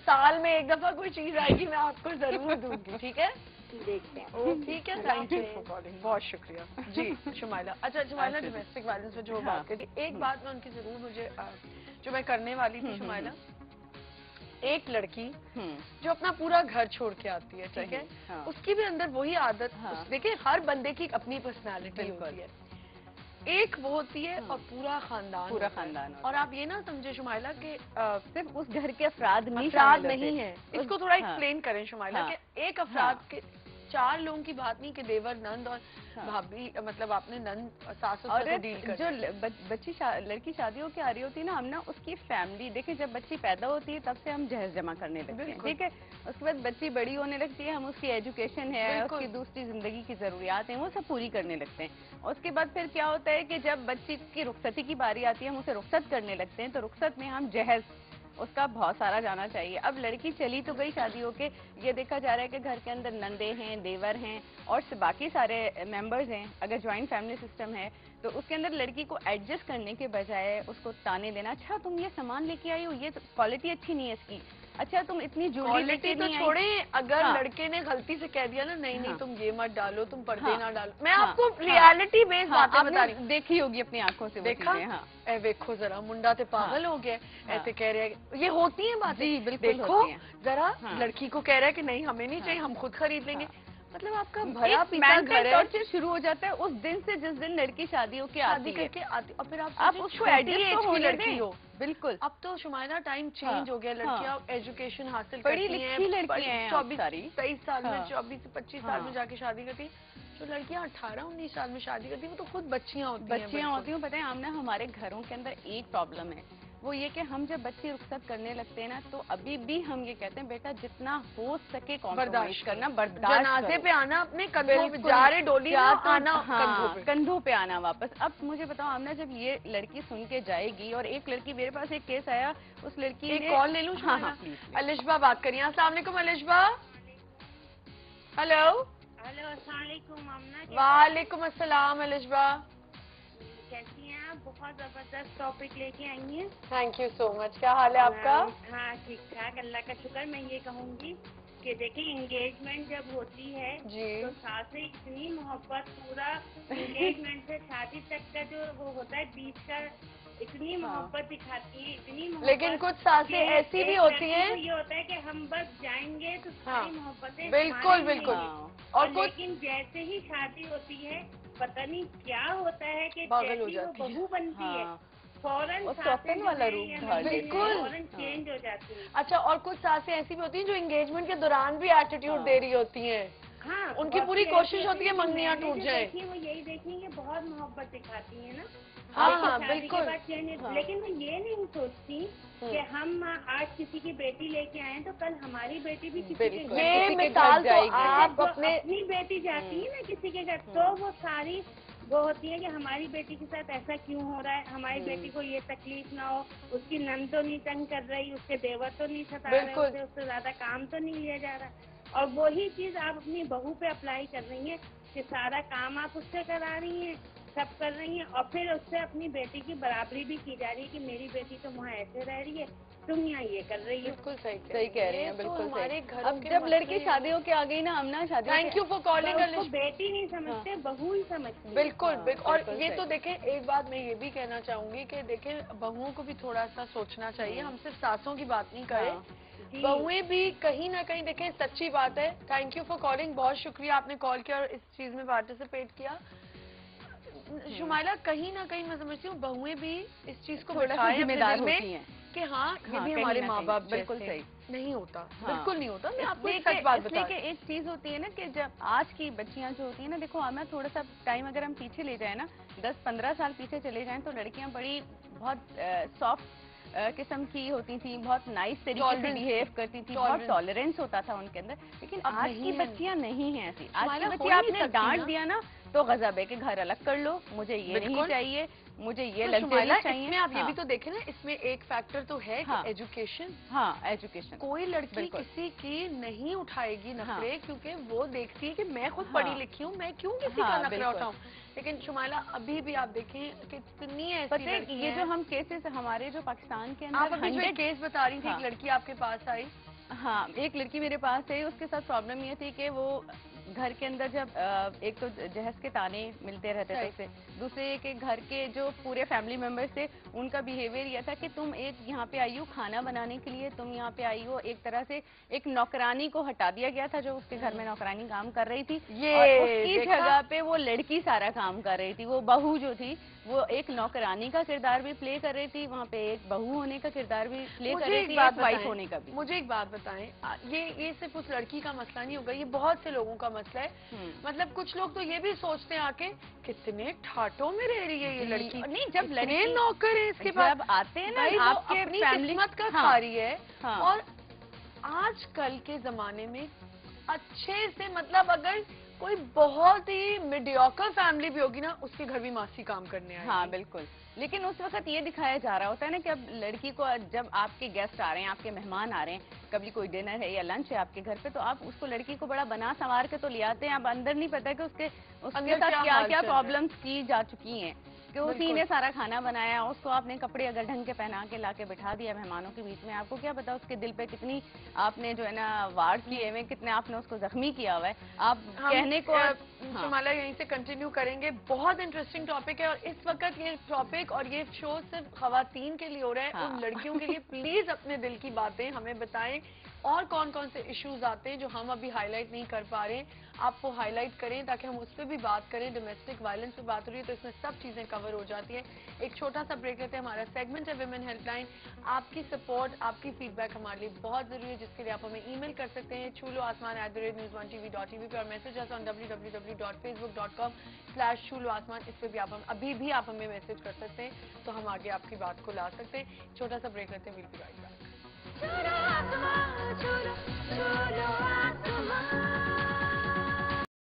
साल में एक दफा कोई चीज आएगी मैं आपको जरूर दूंगी, ठीक है? देखते हैं। ठीक है, थैंक यू फॉर कॉलिंग, बहुत शुक्रिया जी शुमाइला। अच्छा शुमाइला, डोमेस्टिक वायलेंस में जो बात करी, एक बात मैं उनकी जरूर मुझे जो मैं करने वाली थी शुमाइला, एक लड़की जो अपना पूरा घर छोड़ के आती है, ठीक है, उसकी भी अंदर वही आदत, देखिए हर बंदे की अपनी पर्सनालिटी होती है, एक वो होती है और पूरा खानदान। और आप ये ना समझे शुमाइला कि सिर्फ उस घर के अफराद नहीं है, इसको थोड़ा एक्सप्लेन करें शुमाइला कि एक अफराद के 4 लोगों की बात नहीं कि देवर, नंद और भाभी, मतलब आपने नंद सास और जो बच्ची लड़की शादी होके आ रही होती है ना, हम ना उसकी फैमिली देखिए, जब बच्ची पैदा होती है तब से हम जहेज जमा करने लगते हैं, ठीक है, उसके बाद बच्ची बड़ी होने लगती है, हम उसकी एजुकेशन है, उसकी दूसरी जिंदगी की जरूरियात है, वो सब पूरी करने लगते हैं। उसके बाद फिर क्या होता है कि जब बच्ची की रुखसती की बारी आती है, हम उसे रुखसत करने लगते हैं, तो रुखसत में हम जहेज उसका बहुत सारा जाना चाहिए। अब लड़की चली तो गई शादी होके, ये देखा जा रहा है कि घर के अंदर नंदे हैं, देवर हैं और बाकी सारे मेंबर्स हैं, अगर ज्वाइंट फैमिली सिस्टम है तो उसके अंदर लड़की को एडजस्ट करने के बजाय उसको ताने देना, अच्छा तुम ये सामान लेके आई हो, ये तो क्वालिटी अच्छी नहीं है इसकी, अच्छा तुम इतनी क्वालिटी तो छोड़े, अगर लड़के ने गलती से कह दिया ना, नहीं तुम ये मत डालो, तुम पर्दे ना डालो, मैं आपको रियलिटी बेस्ड बातें बता रही हूँ, देखी होगी अपनी आंखों से, देखा? देखो जरा मुंडा तो पागल हो गया, ऐसे कह रहे हैं, ये होती है बातें, बिल्कुल देखो जरा लड़की को कह रहा है कि नहीं हमें नहीं चाहिए, हम खुद खरीद लेंगे, मतलब आपका भरा पीता घर है, टॉर्चर शुरू हो जाता है उस दिन से, जिस दिन लड़की शादी होके शादी करके आती, और फिर आप उसको एडजस्ट हो लड़की हो, बिल्कुल। अब तो शुमाइला टाइम चेंज हो गया, लड़कियां एजुकेशन हासिल बड़ी लिखी लड़कियां हैं, 24-23 साल में, 24 से 25 साल में जाके शादी करती है, जो लड़कियां 18-19 साल में शादी करती है वो तो खुद बच्चियां होती हैं। पता है आमना, हमारे घरों के अंदर एक प्रॉब्लम है, वो ये कि हम जब बच्ची रुखसत करने लगते हैं ना, तो अभी भी हम ये कहते हैं बेटा जितना हो सके कॉम्प्रोमाइज करना, बर्दाश्त, जनाजे पे आना, अपने कंधों पे, जा रहे डोली में आना, कंधों पे आना वापस। अब मुझे बताओ आमना, जब ये लड़की सुन के जाएगी, और एक लड़की, मेरे पास एक केस आया, उस लड़की एक कॉल ले लूं? हाँ, अलिशबा बात करिए। अस्सलाम वालेकुम अलिशबा। हेलो अस्सलाम वालेकुम आमना। वालेकुम अस्सलाम अलिशबा, कैसी हैं आप? बहुत जबरदस्त टॉपिक लेके आई हैं। Thank you so much. क्या हाल है आपका? हाँ ठीक ठाक, अल्लाह का शुक्र। मैं ये कहूँगी कि देखिए, एंगेजमेंट जब होती है तो सासे इतनी मोहब्बत, पूरा एंगेजमेंट से शादी तक का जो वो होता है बीच का, इतनी मोहब्बत दिखाती है, इतनी मोहब्बत। लेकिन कुछ सासें ऐसी भी होती हैं, ये होता है कि हम बस जाएंगे तो सारी मोहब्बतें, बिल्कुल, और लेकिन जैसे ही शादी होती है पता नहीं क्या होता है कि जैसी वो बहू बनती है, फौरन वाला रूप, बिल्कुल फौरन चेंज हो जाती है। अच्छा, और कुछ सासें ऐसी भी होती हैं जो एंगेजमेंट के दौरान भी एटीट्यूड दे रही होती हैं। हाँ, उनकी पूरी कोशिश होती है मंगनियां टूट जाए। वो यही देखेंगे, बहुत मोहब्बत दिखाती है ना। हाँ बिल्कुल। लेकिन मैं ये नहीं सोचती कि हम आज किसी की बेटी लेके आए तो कल हमारी बेटी भी किसी के घर, ये मिसाल तो आप अपनी बेटी जाती है ना किसी के घर, तो वो सारी वो होती है कि हमारी बेटी के साथ ऐसा क्यों हो रहा है, हमारी बेटी को ये तकलीफ ना हो, उसकी नंद तो नहीं तंग कर रही, उसके देवर तो नहीं सता रहे, उससे ज्यादा काम तो नहीं लिया जा रहा। और वही चीज आप अपनी बहू पे अप्लाई कर रही हैं कि सारा काम आप उससे करा रही हैं, सब कर रही हैं, और फिर उससे अपनी बेटी की बराबरी भी की जा रही है कि मेरी बेटी तो वहाँ ऐसे रह रही है, तुम यहाँ ये कर रही हो। बिल्कुल सही कह रही हैं, बिल्कुल सही। अब जब लड़की शादी होके आ गई ना हमना, शादी, थैंक यू फॉर कॉलिंग। बेटी नहीं समझते, बहू ही समझते। बिल्कुल। और ये तो देखें, एक बात मैं ये भी कहना चाहूंगी कि देखें बहुओं को भी थोड़ा सा सोचना चाहिए, हम सिर्फ सासों की बात नहीं करें, बहुएं भी कहीं ना कहीं, देखें सच्ची बात है। थैंक यू फॉर कॉलिंग, बहुत शुक्रिया आपने कॉल किया और इस चीज में पार्टिसिपेट किया। शुमाइला, कहीं ना कहीं मैं समझती हूँ बहुएं भी इस चीज को जिम्मेदार होती हैं कि हाँ ये भी हमारे माँ बाप बिल्कुल सही नहीं होता, बिल्कुल नहीं होता। मैं आपको एक सच बात बता, एक चीज होती है ना कि जब आज की बच्चियां जो होती है ना, देखो हमें थोड़ा सा टाइम अगर हम पीछे ले जाए ना, 10-15 साल पीछे चले जाएं, तो लड़कियां बड़ी बहुत सॉफ्ट किस्म की होती थी, बहुत नाइस तरीके से बिहेव करती थी, बहुत टॉलरेंस होता था उनके अंदर। लेकिन आज की बच्चियां नहीं है ऐसी। आज की बच्ची आपने डांट दिया ना तो गजब है कि घर अलग कर लो, मुझे ये नहीं चाहिए, मुझे ये लग्जरी चाहिए। इसमें आप ये भी तो देखें ना, इसमें एक फैक्टर तो है कि एजुकेशन। एजुकेशन। कोई लड़की किसी की नहीं उठाएगी नखरे, क्योंकि वो देखती है कि मैं खुद पढ़ी लिखी हूँ, मैं क्यों किसी का नखरा उठाऊं। लेकिन शुमाइला, अभी भी आप देखें कितनी ऐसी ये जो हम केसेस हमारे जो पाकिस्तान के अंदर, आप अभी जो केस बता रही थी, एक लड़की आपके पास आई, हाँ, एक लड़की मेरे पास है, उसके साथ प्रॉब्लम ये थी कि वो घर के अंदर जब एक तो जहेज के ताने मिलते रहते थे उससे, दूसरे के घर के जो पूरे फैमिली मेंबर्स थे उनका बिहेवियर ये था कि तुम एक यहाँ पे आई हो खाना बनाने के लिए, तुम यहाँ पे आई हो, एक तरह से एक नौकरानी को हटा दिया गया था जो उसके घर में नौकरानी काम कर रही थी, और उसकी जगह पे वो लड़की सारा काम कर रही थी। वो बहू जो थी वो एक नौकरानी का किरदार भी प्ले कर रही थी, वहाँ पे एक बहू होने का किरदार भी प्ले कर रही थी, एक वाइफ होने का भी। मुझे एक बात बताएं, ये सिर्फ उस लड़की का मसला नहीं होगा, ये बहुत से लोगों का मसला है। मतलब कुछ लोग तो ये भी सोचते हैं आके कितने ठाटों में रह रही है ये लड़की। नहीं, जब लड़के नौकर है इसके पास, जब आते हैं ना आपके अपनी फैमिली किस्मत का खा रही है। हाँ। और आजकल के जमाने में अच्छे से, मतलब अगर कोई बहुत ही मीडियोकर फैमिली भी होगी ना, उसके घर भी मासी काम करने आएगी। हाँ बिल्कुल, लेकिन उस वक्त ये दिखाया जा रहा होता है ना कि अब लड़की को, जब आपके गेस्ट आ रहे हैं, आपके मेहमान आ रहे हैं, कभी कोई डिनर है या लंच है आपके घर पे, तो आप उसको लड़की को बड़ा बना संवार के तो ले आते हैं, अब अंदर नहीं पता कि उसके साथ क्या क्या प्रॉब्लम्स की जा चुकी हैं, कि उसी ने सारा खाना बनाया, उसको आपने कपड़े अगर ढंग के पहना के लाके बिठा दिया मेहमानों के बीच में, आपको क्या पता उसके दिल पे कितनी आपने जो है ना वार किए हुए, कितने आपने उसको जख्मी किया हुआ है। आप कहने को शमाला यहीं से कंटिन्यू करेंगे, बहुत इंटरेस्टिंग टॉपिक है, और इस वक्त ये टॉपिक और ये शो सिर्फ खवातीन के लिए हो रहा है। उन लड़कियों के लिए प्लीज अपने दिल की बातें हमें बताएं, और कौन कौन से इश्यूज आते हैं जो हम अभी हाईलाइट नहीं कर पा रहे, आप वो हाईलाइट करें ताकि हम उस पर भी बात करें। डोमेस्टिक वायलेंस पे बात हो रही है तो इसमें सब चीजें कवर हो जाती हैं। एक छोटा सा ब्रेक लेते हैं, हमारा सेगमेंट है विमेन हेल्पलाइन। आपकी सपोर्ट, आपकी फीडबैक हमारे लिए बहुत जरूरी है, जिसके लिए आप हमें ईमेल कर सकते हैं chuloasman@news1tv.tv पे, और मैसेज ऑन www.facebook.com/chuloasman। इस पे भी आप अभी भी आप हमें मैसेज कर सकते हैं, तो हम आगे आपकी बात को ला सकते हैं। छोटा सा ब्रेक लेते हैं, विल बी राइट बैक।